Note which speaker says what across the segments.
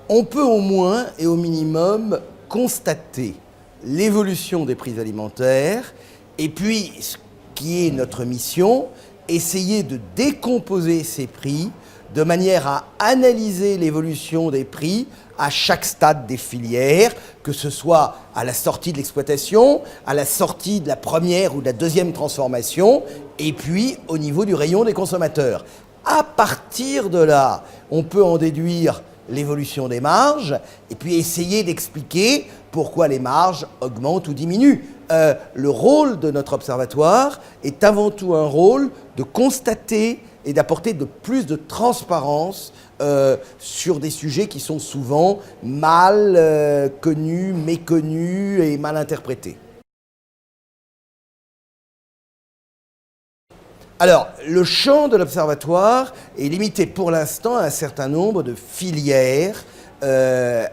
Speaker 1: on peut au moins et au minimum constater l'évolution des prix alimentaires et puis, ce qui est notre mission, essayer de décomposer ces prix de manière à analyser l'évolution des prix à chaque stade des filières, que ce soit à la sortie de l'exploitation, à la sortie de la première ou de la deuxième transformation, et puis au niveau du rayon des consommateurs. À partir de là, on peut en déduire l'évolution des marges et puis essayer d'expliquer pourquoi les marges augmentent ou diminuent. Le rôle de notre observatoire est avant tout un rôle de constater et d'apporter de plus de transparence sur des sujets qui sont souvent mal connus, méconnus et mal interprétés. Alors, le champ de l'observatoire est limité pour l'instant à un certain nombre de filières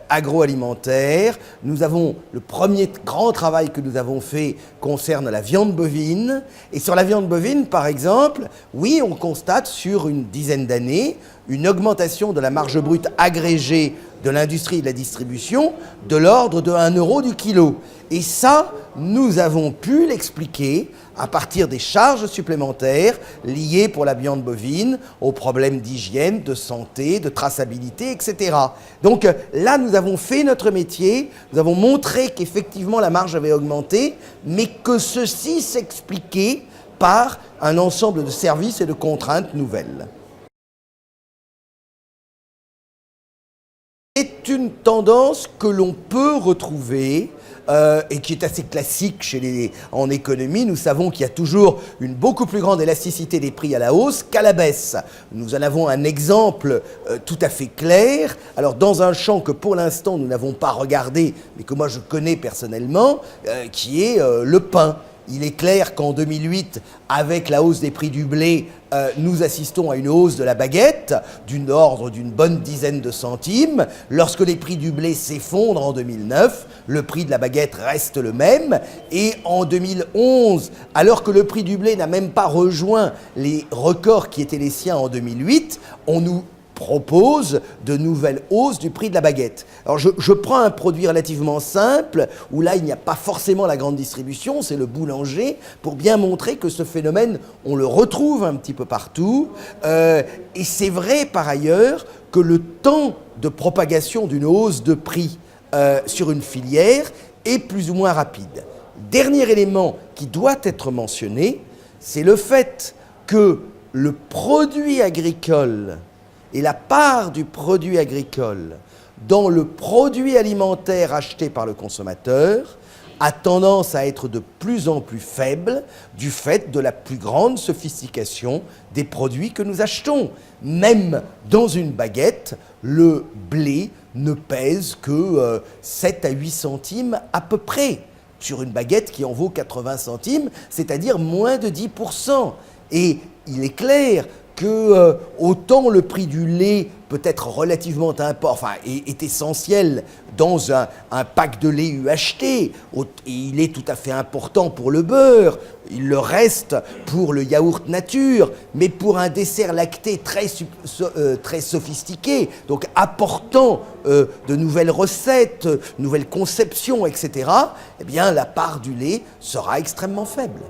Speaker 1: agroalimentaires. Nous avons le premier grand travail que nous avons fait concerne la viande bovine. Et sur la viande bovine, par exemple, oui, on constate sur une dizaine d'années une augmentation de la marge brute agrégée de l'industrie et de la distribution de l'ordre de 1 € du kilo. Et ça, nous avons pu l'expliquer à partir des charges supplémentaires liées pour la viande bovine aux problèmes d'hygiène, de santé, de traçabilité, etc. Donc là, nous avons fait notre métier, nous avons montré qu'effectivement la marge avait augmenté, mais que ceci s'expliquait par un ensemble de services et de contraintes nouvelles. C'est une tendance que l'on peut retrouver et qui est assez classique en économie. Nous savons qu'il y a toujours une beaucoup plus grande élasticité des prix à la hausse qu'à la baisse. Nous en avons un exemple tout à fait clair. Alors dans un champ que pour l'instant nous n'avons pas regardé, mais que moi je connais personnellement, qui est le pain. Il est clair qu'en 2008, avec la hausse des prix du blé, nous assistons à une hausse de la baguette d'une ordre d'une bonne dizaine de centimes. Lorsque les prix du blé s'effondrent en 2009, le prix de la baguette reste le même. Et en 2011, alors que le prix du blé n'a même pas rejoint les records qui étaient les siens en 2008, on nous propose de nouvelles hausses du prix de la baguette. Alors je prends un produit relativement simple, où là il n'y a pas forcément la grande distribution, c'est le boulanger, pour bien montrer que ce phénomène, on le retrouve un petit peu partout. Et c'est vrai par ailleurs que le temps de propagation d'une hausse de prix sur une filière est plus ou moins rapide. Dernier élément qui doit être mentionné, c'est le fait que le produit agricole et la part du produit agricole dans le produit alimentaire acheté par le consommateur a tendance à être de plus en plus faible du fait de la plus grande sophistication des produits que nous achetons. Même dans une baguette, le blé ne pèse que 7 à 8 centimes à peu près, sur une baguette qui en vaut 80 centimes, c'est-à-dire moins de 10%. Et il est clair que autant le prix du lait peut être relativement est essentiel dans un pack de lait UHT, et il est tout à fait important pour le beurre, il le reste pour le yaourt nature, mais pour un dessert lacté très sophistiqué, donc apportant de nouvelles recettes, nouvelles conceptions, etc., eh bien la part du lait sera extrêmement faible.